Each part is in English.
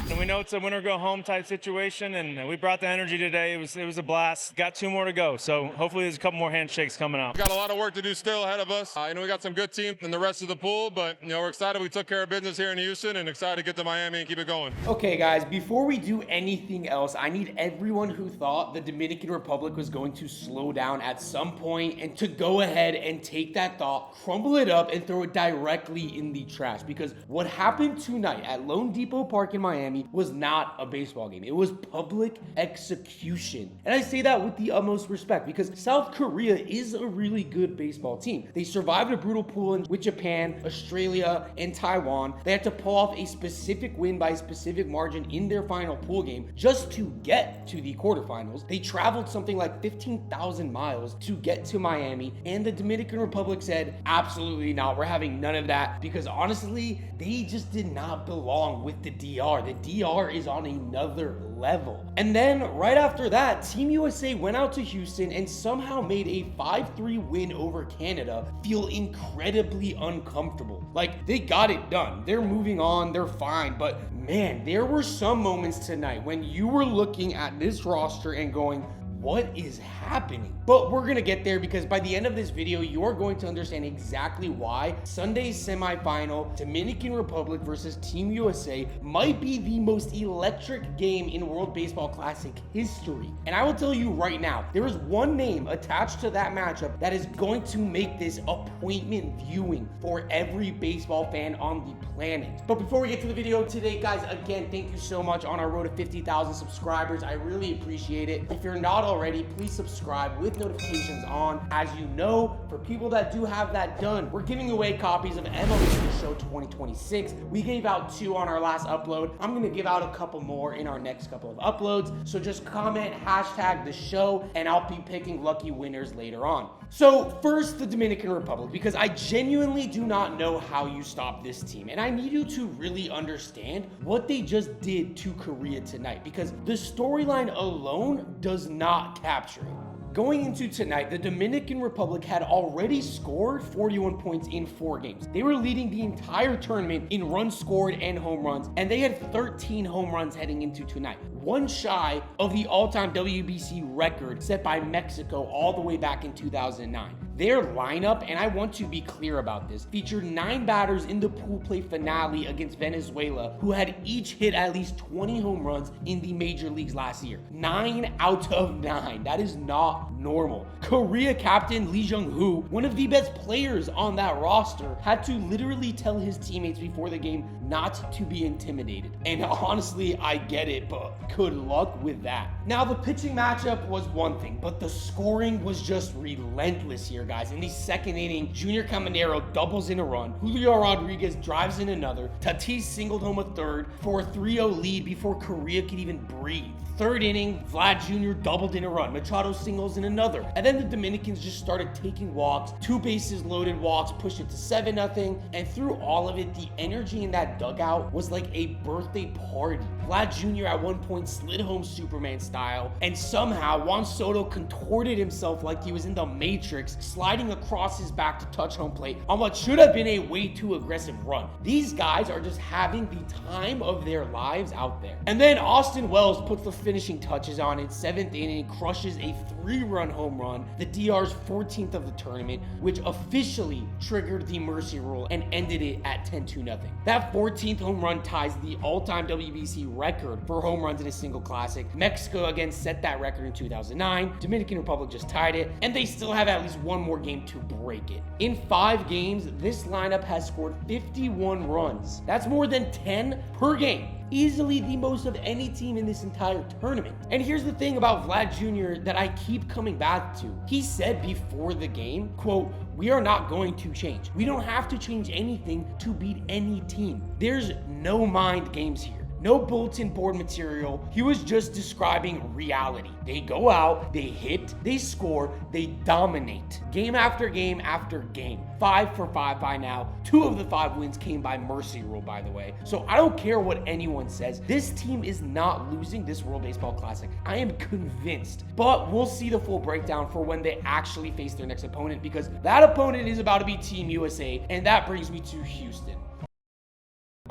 And we know it's a winner go home type situation, and we brought the energy today. It was a blast. Got 2 more to go, so hopefully there's a couple more handshakes coming out. We got a lot of work to do still ahead of us. We got some good teams in the rest of the pool, but we're excited we took care of business here in Houston and excited to get to Miami and keep it going. Okay, guys, before we do anything else, I need everyone who thought the Dominican Republic was going to slow down at some point and to go ahead and take that thought, crumble it up, and throw it directly in the trash. Because what happened tonight at Lone Depot Park in Miami was not a baseball game. It was public execution. And I say that with the utmost respect because South Korea is a really good baseball team. They survived a brutal pool with Japan, Australia, and Taiwan. They had to pull off a specific win by a specific margin in their final pool game just to get to the quarterfinals. They traveled something like 15,000 miles to get to Miami, and the Dominican Republic said, absolutely not. We're having none of that because honestly, they just did not belong with the DR. The DR is on another level. And then right after that, Team USA went out to Houston and somehow made a 5-3 win over Canada feel incredibly uncomfortable. Like, they got it done. They're moving on. They're fine. But man, there were some moments tonight when you were looking at this roster and going, what is happening? But we're gonna get there because by the end of this video, you're going to understand exactly why Sunday's semifinal, Dominican Republic versus Team USA, might be the most electric game in World Baseball Classic history. And I will tell you right now, there is one name attached to that matchup that is going to make this appointment viewing for every baseball fan on the planet. But before we get to the video today, guys, again, thank you so much on our road to 50,000 subscribers. I really appreciate it. If you're not already, please subscribe with notifications on. As you know, for people that do have that done, we're giving away copies of MLB The Show 2026. We gave out 2 on our last upload. I'm going to give out a couple more in our next couple of uploads. So just comment hashtag the show and I'll be picking lucky winners later on. So first, the Dominican Republic, because I genuinely do not know how you stop this team. And I need you to really understand what they just did to Korea tonight, because the storyline alone does not capture it. Going into tonight, the Dominican Republic had already scored 41 points in 4 games. They were leading the entire tournament in runs scored and home runs, and they had 13 home runs heading into tonight. One shy of the all-time WBC record set by Mexico all the way back in 2009. Their lineup, and I want to be clear about this, featured 9 batters in the pool play finale against Venezuela who had each hit at least 20 home runs in the major leagues last year. 9 out of 9. That is not normal. Korea captain Lee Jung-hoo, one of the best players on that roster, had to literally tell his teammates before the game not to be intimidated. And honestly, I get it, but good luck with that. Now, the pitching matchup was one thing, but the scoring was just relentless here, guys. In the second inning, Junior Caminero doubles in a run. Julio Rodriguez drives in another. Tatis singled home a third for a 3-0 lead before Korea could even breathe. Third inning, Vlad Jr. doubled in a run. Machado singles in another. And then the Dominicans just started taking walks. 2 bases loaded walks, pushed it to 7-0. And through all of it, the energy in that dugout was like a birthday party. Vlad Jr. at one point slid home Superman style. And somehow, Juan Soto contorted himself like he was in the Matrix, sliding across his back to touch home plate on what should have been a way too aggressive run. These guys are just having the time of their lives out there. And then Austin Wells puts the finishing touches on it. 7th inning, crushes a 3-run home run, the DR's 14th of the tournament, which officially triggered the mercy rule and ended it at 10-0. That 14th home run ties the all-time WBC record for home runs in a single classic. Mexico again set that record in 2009. Dominican Republic just tied it, and they still have at least one more game to break it. In 5 games, this lineup has scored 51 runs. That's more than 10 per game. Easily the most of any team in this entire tournament. And here's the thing about Vlad Jr. that I keep coming back to. He said before the game, quote, "We are not going to change. We don't have to change anything to beat any team. There's no mind games here. No bulletin board material. He was just describing reality. They go out, they hit, they score, they dominate. Game after game after game. 5 for 5 by now. 2 of the 5 wins came by mercy rule, by the way. So I don't care what anyone says. This team is not losing this World Baseball Classic. I am convinced. But we'll see the full breakdown for when they actually face their next opponent, because that opponent is about to be Team USA, and that brings me to Houston.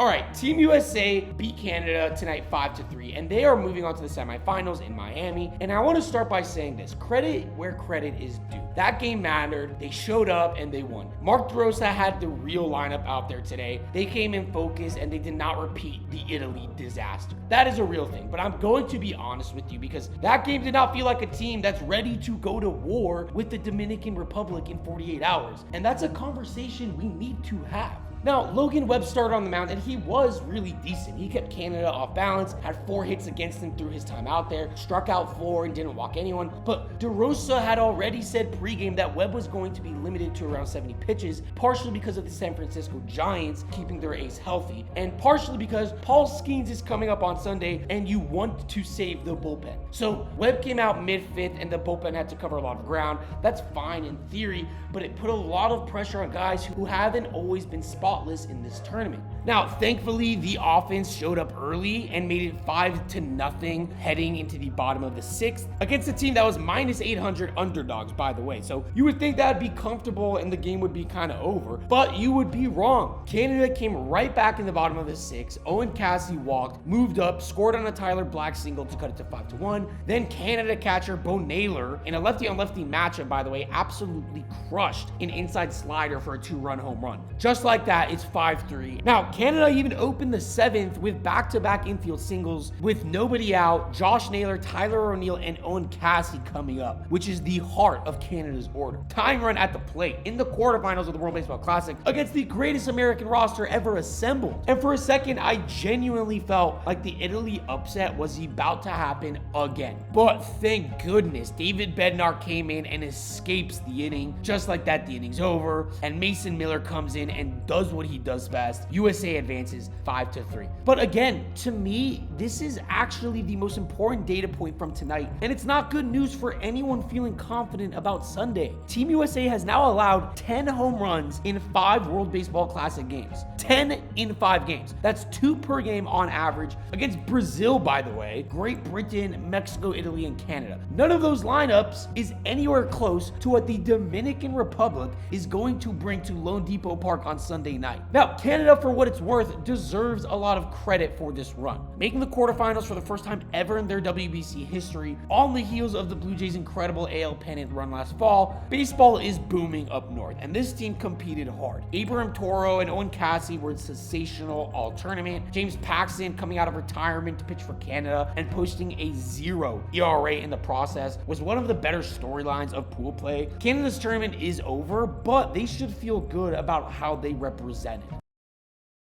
All right, Team USA beat Canada tonight 5-3, and they are moving on to the semifinals in Miami. And I want to start by saying this: credit where credit is due. That game mattered. They showed up and they won. Mark DeRosa had the real lineup out there today. They came in focus and they did not repeat the Italy disaster. That is a real thing. But I'm going to be honest with you, because that game did not feel like a team that's ready to go to war with the Dominican Republic in 48 hours. And that's a conversation we need to have. Now, Logan Webb started on the mound, and he was really decent. He kept Canada off balance, had 4 hits against him through his time out there, struck out 4 and didn't walk anyone. But DeRosa had already said pregame that Webb was going to be limited to around 70 pitches, partially because of the San Francisco Giants keeping their ace healthy, and partially because Paul Skenes is coming up on Sunday, and you want to save the bullpen. So Webb came out mid-5th, and the bullpen had to cover a lot of ground. That's fine in theory, but it put a lot of pressure on guys who haven't always been spotless in this tournament. Now, thankfully, the offense showed up early and made it 5-0 heading into the bottom of the 6th against a team that was minus 800 underdogs, by the way. So you would think that'd be comfortable and the game would be kind of over, but you would be wrong. Canada came right back in the bottom of the 6th. Owen Cassidy walked, moved up, scored on a Tyler Black single to cut it to 5-1. Then Canada catcher Bo Naylor, in a lefty-on-lefty matchup, by the way, absolutely crushed an inside slider for a 2-run home run. Just like that, it's 5-3. Now, Canada even opened the 7th with back-to-back infield singles with nobody out, Josh Naylor, Tyler O'Neill, and Owen Cassidy coming up, which is the heart of Canada's order. Tying run at the plate in the quarterfinals of the World Baseball Classic against the greatest American roster ever assembled. And for a second, I genuinely felt like the Italy upset was about to happen again. But thank goodness, David Bednar came in and escapes the inning. Just like that, the inning's over, and Mason Miller comes in and does what he does best. USA advances 5-3. But again, to me, this is actually the most important data point from tonight, and it's not good news for anyone feeling confident about Sunday. Team USA has now allowed 10 home runs in 5 World Baseball Classic games. 10 in 5 games. That's 2 per game on average against Brazil, by the way, Great Britain, Mexico, Italy, and Canada. None of those lineups is anywhere close to what the Dominican Republic is going to bring to Lone Depot Park on Sunday night. Now, Canada, for what it's worth, deserves a lot of credit for this run. Making the quarterfinals for the first time ever in their WBC history, on the heels of the Blue Jays' incredible AL pennant run last fall, baseball is booming up north, and this team competed hard. Abraham Toro and Owen Cassidy were sensational all tournament. James Paxton, coming out of retirement to pitch for Canada and posting a 0 ERA in the process, was one of the better storylines of pool play. Canada's tournament is over, but they should feel good about how they represented.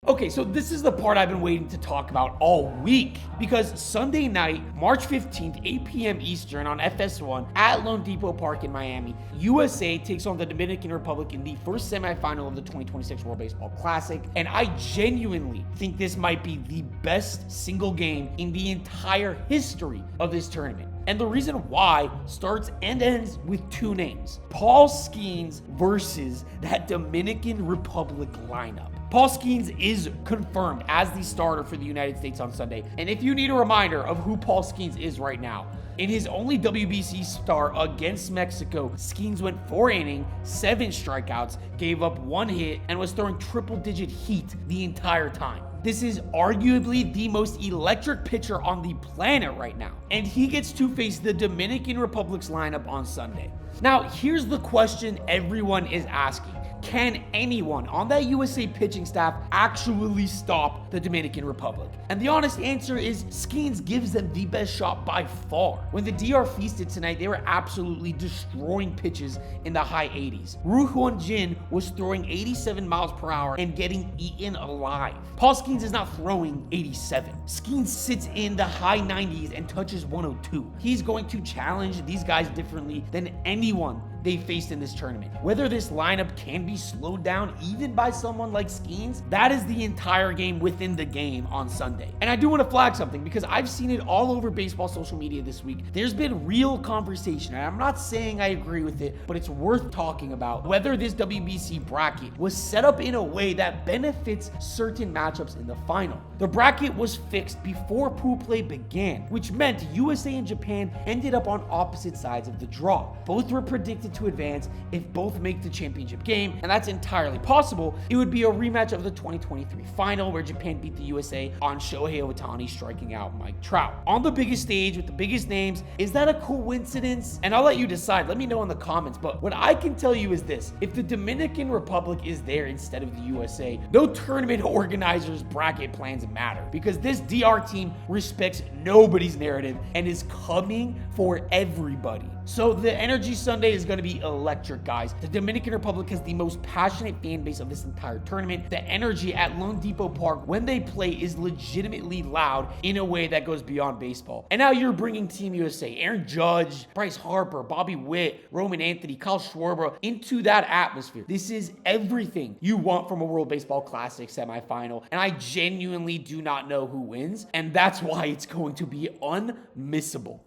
Okay, so this is the part I've been waiting to talk about all week, because Sunday night, March 15th, 8 p.m. Eastern on FS1 at Lone Depot Park in Miami, USA takes on the Dominican Republic in the first semifinal of the 2026 World Baseball Classic, and I genuinely think this might be the best single game in the entire history of this tournament. And the reason why starts and ends with 2 names: Paul Skenes versus that Dominican Republic lineup. Paul Skenes is confirmed as the starter for the United States on Sunday. And if you need a reminder of who Paul Skenes is right now, in his only WBC start against Mexico, Skenes went 4 innings, 7 strikeouts, gave up 1 hit, and was throwing triple-digit heat the entire time. This is arguably the most electric pitcher on the planet right now, and he gets to face the Dominican Republic's lineup on Sunday. Now, here's the question everyone is asking. Can anyone on that USA pitching staff actually stop the Dominican Republic? And the honest answer is Skenes gives them the best shot by far. When the DR feasted tonight, they were absolutely destroying pitches in the high 80s. Ru Huan Jin was throwing 87 miles per hour and getting eaten alive. Paul Skenes is not throwing 87. Skenes sits in the high 90s and touches 102. He's going to challenge these guys differently than anyone they faced in this tournament. Whether this lineup can be slowed down even by someone like Skenes, that is the entire game within the game on Sunday. And I do want to flag something, because I've seen it all over baseball social media this week. There's been real conversation, and I'm not saying I agree with it, but it's worth talking about whether this WBC bracket was set up in a way that benefits certain matchups in the final. The bracket was fixed before pool play began, which meant USA and Japan ended up on opposite sides of the draw. Both were predicted to advance if both make the championship game, and that's entirely possible. It would be a rematch of the 2023 final where Japan beat the USA on Shohei Ohtani striking out Mike Trout. On the biggest stage with the biggest names, is that a coincidence? And I'll let you decide. Let me know in the comments. But what I can tell you is this: if the Dominican Republic is there instead of the USA, no tournament organizers' bracket plans matter, because this DR team respects nobody's narrative and is coming for everybody. So the Energy Sunday is going to be electric, guys. The Dominican Republic has the most passionate fan base of this entire tournament. The energy at Lone Depot Park when they play is legitimately loud in a way that goes beyond baseball. And now you're bringing Team USA, Aaron Judge, Bryce Harper, Bobby Witt, Roman Anthony, Kyle Schwarber into that atmosphere. This is everything you want from a World Baseball Classic semifinal. And I genuinely do not know who wins. And that's why it's going to be unmissable.